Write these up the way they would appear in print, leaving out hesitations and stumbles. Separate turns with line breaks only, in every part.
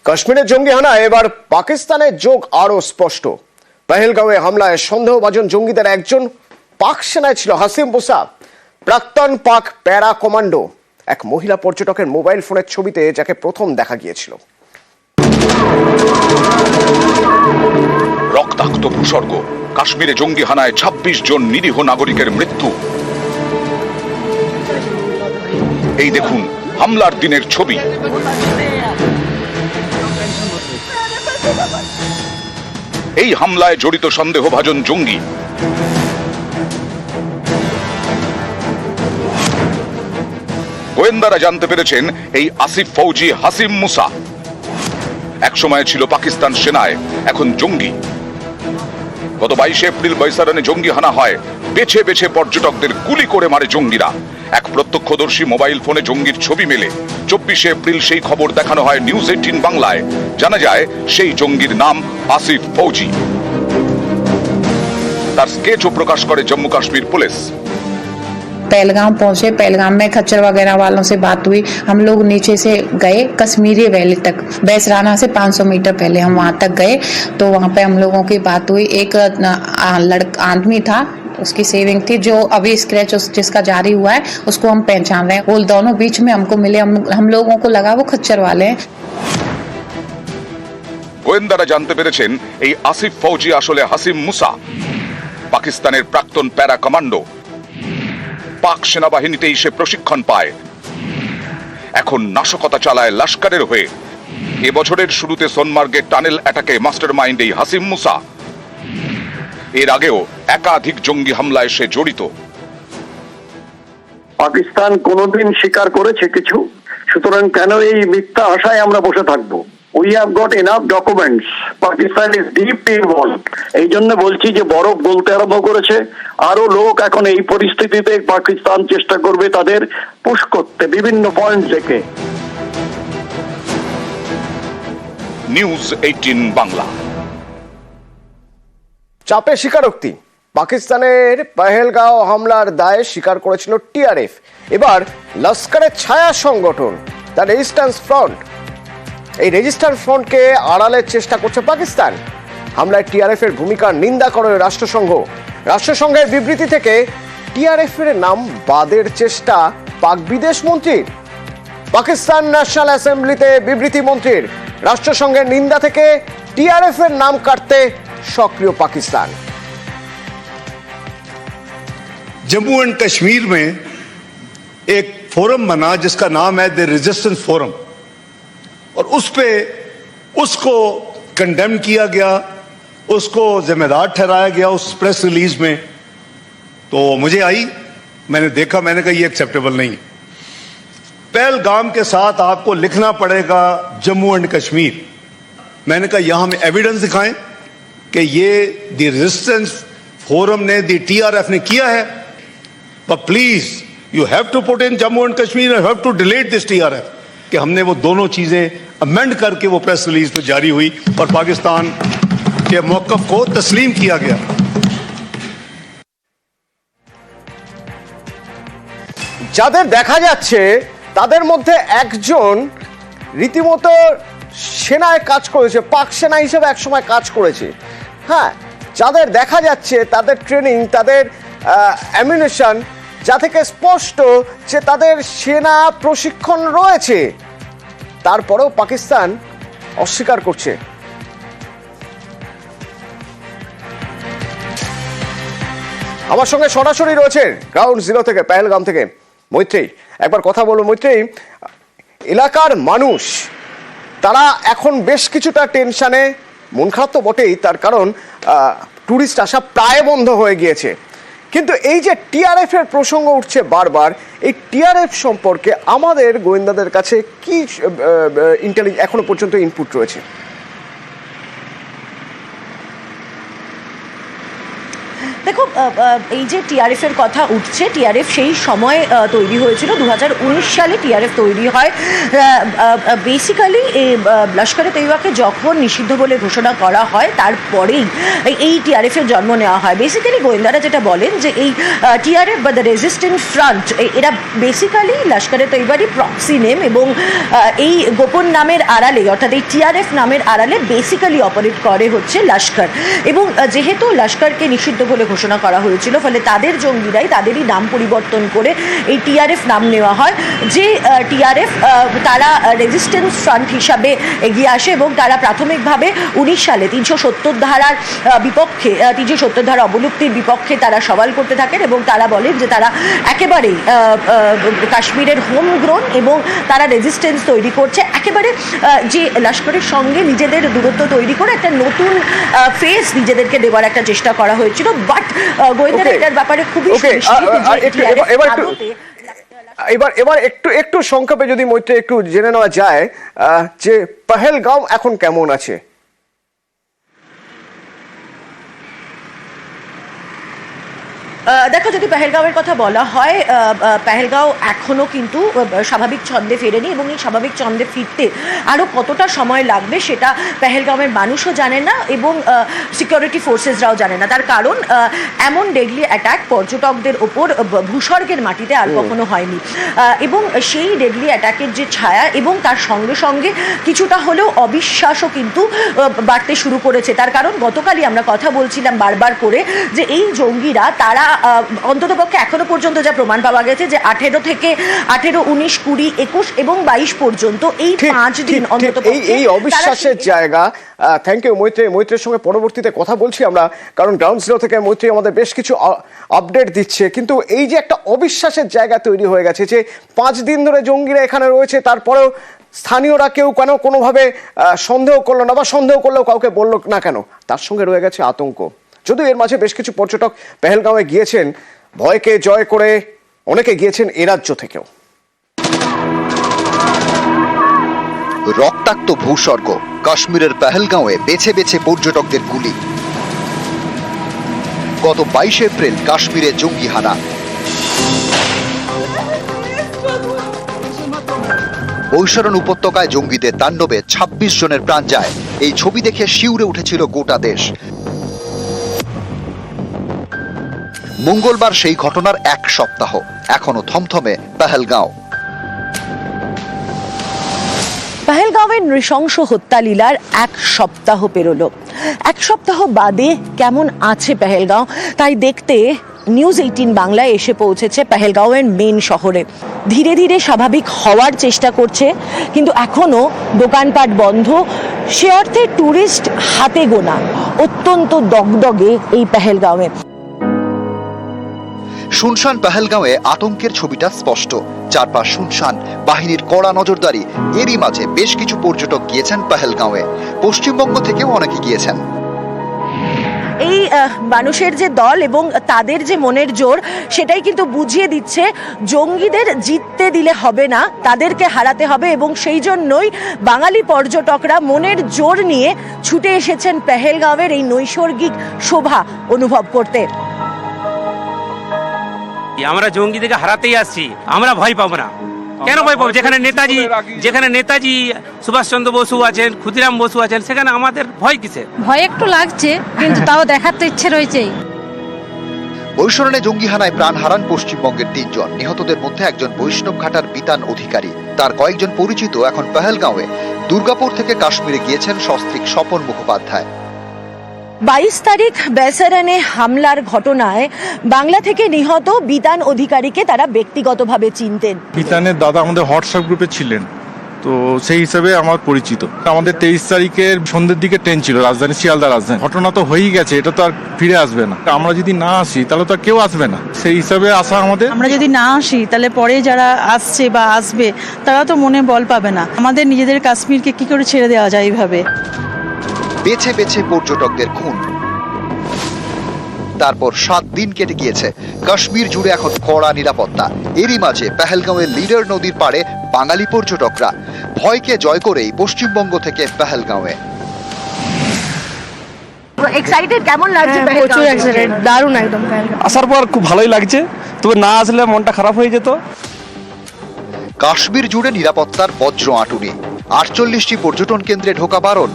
কাশ্মীরের জঙ্গি হানায় এবার পাকিস্তানের যোগ আরো স্পষ্ট। পেহেলগাঁওয়ে হামলায় সন্দেহভাজন জঙ্গিদের একজন পাক সেনায় ছিল হাসিম মুসা, প্রাক্তন পাক প্যারা কমান্ডো। এক মহিলা পর্যটকের মোবাইল ফোনের ছবিতে যাকে প্রথম দেখা গিয়েছিল।
রক্তাক্ত ভূস্বর্গ, কাশ্মীরে জঙ্গি হানায় ২৬ জন নিরীহ নাগরিকের মৃত্যু। এই দেখুন হামলার দিনের ছবি। এই হামলায় জড়িত সন্দেহভাজন জঙ্গি। গোয়েন্দারা জানতে পেরেছেন এই আসিফ ফৌজি হাসিম মুসা একসময় ছিল পাকিস্তান সেনায়, এখন জঙ্গি। গত ২২ এপ্রিল বৈসারানে জঙ্গি হানা হয়। বেছে বেছে পর্যটকদের গুলি করে মারে জঙ্গিরা। এক প্রত্যক্ষদর্শী মোবাইল ফোনে জঙ্গির ছবি মেলে। ২৪ এপ্রিল সেই খবর দেখানো হয় নিউজ 18 বাংলায়। জানা যায় সেই জঙ্গির নাম আসিফ ফৌজি। তার স্কেচও প্রকাশ করে জম্মু কাশ্মীর পুলিশ।
पहलगाम पहुंचे, पहलगाम में खच्चर वगैरह वालों से बात हुई। हम लोग नीचे से गए कश्मीरी वैली तक, बैसराना से 500 मीटर पहले हम वहां तक गए। तो वहां पे हम लोगों की बात हुई। एक आदमी था, उसकी सेविंग थी, जो अभी स्क्रैच जिसका जारी हुआ है उसको हम पहचान रहे हैं। वो दोनों बीच में हमको मिले, हम लोगों को लगा वो खच्चर वाले हैं।
গোয়েন্দারা জানতে পেরেছেন এই আসিফ ফৌজি আসলে হাসিম মুসা, পাকিস্তানের প্রাক্তন প্যারা কমান্ডো। পাক সেনাবাহিনীতেই সে প্রশিক্ষণ পায়। এখন নাশকতা চালায় লস্করের হয়ে। এবছরের শুরুতে সোনমার্গে টানেল অ্যাটাকে মাস্টার মাইন্ড এই হাসিম মুসা। এর আগেও একাধিক জঙ্গি হামলায় সে জড়িত।
পাকিস্তান কোনোদিন স্বীকার করেছে কিছু, সুতরাং কেন এই মিথ্যা আশায় আমরা বসে থাকবো? We have got enough documents. Pakistan is deeply involved. এই জন্য বলছি যে বরফ গলতে আরম্ভ করেছে। আরো লোক এখন এই পরিস্থিতিতে পাকিস্তান চেষ্টা করবে তাদের পুশ করতে বিভিন্ন পয়েন্ট থেকে।
নিউজ 18 বাংলা।
চাপে স্বীকারোক্তি। পাকিস্তানের পেহেলগাঁও হামলার দায় স্বীকার করেছিল টিআরএফ। এবার লস্করের ছায়া সংগঠন দ্য রেজিস্ট্যান্স ফ্রন্ট, এই রেজিস্ট্যান্স ফ্রন্টকে আড়ালের চেষ্টা করছে পাকিস্তান। হামলায় টিআরএফ এর ভূমিকার নিন্দা করে রাষ্ট্রসংঘ। রাষ্ট্রসংঘের বিবৃতি থেকে টিআরএফ এর নাম বাদের চেষ্টা পাক বিদেশ মন্ত্রীর। পাকিস্তান ন্যাশনাল অ্যাসেম্বলিতে বিবৃতি মন্ত্রীর। রাষ্ট্রসংঘের নিন্দা থেকে টিআরএফ এর নাম কাটতে সক্রিয় পাকিস্তান।
जम्मू एंड कश्मीर में एक फोरम बना जिसका नाम है द रेजिस्टेंस फोरम, और उस पे उसको कंडेम किया गया, उसको जिम्मेदार ठहराया गया उस प्रेस रिलीज में। तो मुझे आई, मैंने देखा, मैंने कहा ये एक्सेप्टेबल नहीं। पहलगाम के साथ आपको लिखना पड़ेगा जम्मू एंड कश्मीर। मैंने कहा यहां हमें एविडेंस दिखाएं कि ये द रेजिस्टेंस फोरम ने, द टीआरएफ ने किया है। But please, you have to put in Jammu and Kashmir and have to delete this TRF। कि हमने वो दोनों चीजें अमेंड करके वो प्रेस रिलीज तो जारी हुई और पाकिस्तान के मौक़िफ़ को तस्लीम किया गया।
যাদের দেখা যাচ্ছে তাদের মধ্যে একজন রীতিমতো সেনায় কাজ করেছে, পাক সেনা হিসেবে একসময় কাজ করেছে। হ্যাঁ, যাদের দেখা যাচ্ছে তাদের ট্রেনিং, তাদের অ্যামিউনিশন, যা থেকে স্পষ্ট যে তাদের সেনা প্রশিক্ষণ রয়েছে, তারপরেও পাকিস্তান অস্বীকার করছে। আমার সঙ্গে সরাসরি রয়েছে গ্রাউন্ড জিরো থেকে, পেহেলগাম থেকে মৈত্রী। একবার কথা বলবো মৈত্রী, এলাকার মানুষ তারা এখন বেশ কিছুটা টেনশনে, মন খারাপ তো বটেই, তার কারণ টুরিস্ট আসা প্রায় বন্ধ হয়ে গিয়েছে। কিন্তু এই যে টিআরএফ এর প্রসঙ্গ উঠছে বারবার, এই টিআরএফ সম্পর্কে আমাদের গোয়েন্দাদের কাছে কি এখনো পর্যন্ত ইনপুট রয়েছে?
দেখো, এই যে টিআরএফ এর কথা উঠছে, টিআরএফ সেই সময় তৈরি হয়েছিল, 2019 সালে টিআরএফ তৈরি হয়। বেসিক্যালি লস্করে তৈবাকে যখন নিষিদ্ধ বলে ঘোষণা করা হয় তারপরেই এই টিআরএফ এর জন্ম নেওয়া হয়। বেসিক্যালি গোয়েন্দারা যেটা বলেন যে এই টিআরএফ বা দ্য রেজিস্ট্যান্ট ফ্রন্ট, এরা বেসিক্যালি লস্করে তৈবারই প্রক্সি নেম, এবং এই গোপন নামের আড়ালে অর্থাৎ এই টিআরএফ নামের আড়ালে বেসিক্যালি অপারেট করে হচ্ছে লস্কর। এবং যেহেতু লস্করকে নিষিদ্ধ বলে ঘোষণা করা হয়েছিল, ফলে তাদের জঙ্গিরাই তাদেরই নাম পরিবর্তন করে এই টিআরএফ নাম নেওয়া হয়। যে টিআরএফ তারা রেজিস্ট্যান্স ফ্রন্ট হিসাবে এগিয়ে আসে এবং তারা প্রাথমিকভাবে 19 সালে 370 ধারার বিপক্ষে, 370 ধারা অবলুপ্তির বিপক্ষে তারা সওয়াল করতে থাকেন এবং তারা বলেন যে তারা একেবারেই কাশ্মীরের হোম গ্রোন এবং তারা রেজিস্ট্যান্স তৈরি করছে, একেবারে যে লস্করের সঙ্গে নিজেদের দূরত্ব তৈরি করে একটা নতুন ফেস নিজেদেরকে দেওয়ার একটা চেষ্টা করা হয়েছিল। বাট গোয়েন্দারা এটার ব্যাপারে খুবই
এবার একটু সংক্ষেপে যদি মৈত্রী একটু জেনে নেওয়া যায় যে পহেলগাঁও এখন কেমন আছে?
দেখো, যদি পেহেলগাঁওয়ের কথা বলা হয়, পেহেলগাঁও এখনও কিন্তু স্বাভাবিক ছন্দে ফেরেনি এবং এই স্বাভাবিক ছন্দে ফিরতে আরও কতটা সময় লাগবে সেটা পেহেলগাঁওয়ের মানুষও জানে না এবং সিকিউরিটি ফোর্সেসরাও জানে না। তার কারণ এমন ডেডলি অ্যাটাক পর্যটকদের ওপর ভূস্বর্গের মাটিতে আর কখনো হয়নি, এবং সেই ডেডলি অ্যাটাকের যে ছায়া এবং তার সঙ্গে সঙ্গে কিছুটা হলেও অবিশ্বাসও কিন্তু বাড়তে শুরু করেছে। তার কারণ গতকালই আমরা কথা বলছিলাম বারবার করে যে এই জঙ্গিরা তারা অন্ততপক্ষে এখনো পর্যন্ত যা প্রমাণ পাওয়া গেছে যে 18 থেকে 18, 19, 20, 21 এবং 22 পর্যন্ত এই 5 দিন অন্ততপক্ষে
এই অবিশ্বাসের জায়গা। থ্যাংক ইউ মৈত্রীর সঙ্গে পরবর্তীতে কথা বলছি আমরা, কারণ গ্রাউন্ড জিরো থেকে মৈত্রী আমাদের বেশ কিছু আপডেট দিচ্ছে। কিন্তু এই যে একটা অবিশ্বাসের জায়গা তৈরি হয়ে গেছে যে 5 দিন ধরে জঙ্গিরা এখানে রয়েছে, তারপরেও স্থানীয়রা কেউ কেন কোনোভাবে সন্দেহ করলো না, বা সন্দেহ করলেও কাউকে বললো না কেন, তার সঙ্গে রয়ে গেছে আতঙ্ক। যদিও এর মাঝে বেশ কিছু পর্যটক পেহেলগাঁওয়ে গিয়েছেন, ভয়কে জয় করে অনেকে গিয়েছেন এ রাজ্য থেকেও।
রক্তাক্ত ভূস্বর্গ কাশ্মীরের পেহেলগাঁওয়ে বেছে বেছে পর্যটকদের গুলি। গত 22 এপ্রিল কাশ্মীরে জঙ্গি হানা। বৈশারণ উপত্যকায় জঙ্গিদের তাণ্ডবে 26 জনের প্রাণ যায়। এই ছবি দেখে শিউরে উঠেছিল গোটা দেশ। মঙ্গলবার সেই ঘটনার 1 সপ্তাহ, এখনো থমথমে পেহেলগাঁও।
পেহেলগাঁওয়ের নৃশংস হত্যালীলার 1 সপ্তাহ পেরোলো। 1 সপ্তাহ বাদে কেমন আছে পেহেলগাঁও তাই দেখতে নিউজ 18 বাংলায় এসে পৌঁছেছে পেহেলগাঁওয়ের মেন শহরে। ধীরে ধীরে স্বাভাবিক হওয়ার চেষ্টা করছে, কিন্তু এখনো দোকানপাট বন্ধ, সে অর্থে টুরিস্ট হাতে গোনা। অত্যন্ত দগদগে এই পেহেলগাঁওয়ে।
শুনশান পেহেলগাঁওয়ে আতঙ্কের ছবিটা স্পষ্ট। চারপাশ শুনশান, বাহিনীর কড়া নজরদারি। এরই মাঝে বেশ কিছু পর্যটক গিয়েছেন পেহেলগাঁওয়ে, পশ্চিমবঙ্গ থেকেও অনেকে গিয়েছেন।
এই মানুষের যে দল এবং তাদের যে মনের জোর, সেটাই কিন্তু বুঝিয়ে দিচ্ছে জঙ্গিদের জিততে দিলে হবে না, তাদেরকে হারাতে হবে। এবং সেই জন্যই বাঙালি পর্যটকরা মনের জোর নিয়ে ছুটে এসেছেন পেহেলগাঁওয়ের এই নৈসর্গিক শোভা অনুভব করতে।
আমরা জঙ্গিদেরকে হারাতেই আসছি, আমরা ভয় পাবো না। কেন ভয় পাবো? যেখানে নেতাজি সুভাষচন্দ্র বসু আছেন, ক্ষুদিরাম বসু আছেন, সেখানে আমাদের ভয় কিসে?
ভয় একটু লাগছে, কিন্তু তাও দেখার তো ইচ্ছে রয়েছেই।
বৈশরণে জঙ্গি হানায় প্রাণ হারান পশ্চিমবঙ্গের 3 জন। নিহতদের মধ্যে একজন বৈষ্ণবঘাটার বিতান অধিকারী। তার কয়েকজন পরিচিত এখন পেহেলগাঁওয়ে। দুর্গাপুর থেকে কাশ্মীরে গিয়েছেন সস্ত্রীক স্বপন মুখোপাধ্যায়।
22 তারিখ বেসারানে হামলার ঘটনায় বাংলা থেকে নিহত বিতান অধিকারীকে তারা ব্যক্তিগতভাবে চিনতেন।
বিতানের দাদা আমাদের হোয়াটসঅ্যাপ গ্রুপে ছিলেন, তো সেই হিসাবে আমার পরিচিত। আমাদের 23 তারিখের সন্ধ্যের দিকে ট্রেন ছিল রাজধানী, শিয়ালদা রাজধানী। ঘটনা তো হয়েই গেছে, এটা তো আর ফিরে আসবে না। আমরা যদি না আসি তাহলে তো আর কেউ আসবে না, সেই হিসাবে আসা আমাদের।
আমরা যদি না আসি তাহলে পরে যারা আসছে বা আসবে তারা তো মনে বল পাবে না। আমাদের নিজেদের কাশ্মীরকে কি করে ছেড়ে দেওয়া যায় এইভাবে?
বেছে বেছে পর্যটকদের খুন। তারপর 7 দিন কেটে গিয়েছে। কাশ্মীর জুড়ে এখন কড়া নিরাপত্তা। এরই মাঝে পেহেলগাঁওয়ের লিডার নদীর পাড়ে বাঙালি পর্যটকরা ভয়কে জয় করেই পশ্চিমবঙ্গ থেকে পেহেলগাঁওয়ে।
এক্সাইটেড কেমন লাগছে
হ্যাঁ,
পেহেলগাঁও
প্রচুর
থেকে?
এক্সাইটেড, দারুণ একদম পেহেলগাঁও।
আসার পর খুব ভালোই লাগছে, তবে না আসলে মনটা খারাপ হয়ে যেত।
কাশ্মীর জুড়ে নিরাপত্তার বজ্র আঁটুনি, 48টি পর্যটন কেন্দ্রে ঢোকা বারণ।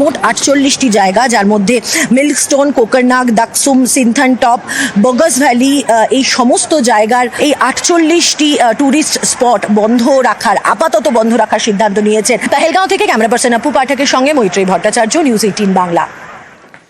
মোট 48টি জায়গা, যার মধ্যে মিল্কস্টোন, কোকরনাগ, দাকসুম, সিনথান টপ, বগস ভ্যালি, এই সমস্ত জায়গার এই 48টি টুরিস্ট স্পট আপাতত বন্ধ রাখার সিদ্ধান্ত নিয়েছেন। পেহেলগাঁও থেকে ক্যামেরা পার্সন আপু পাঠকের সঙ্গে মৈত্রী ভট্টাচার্য, নিউজ 18 বাংলা।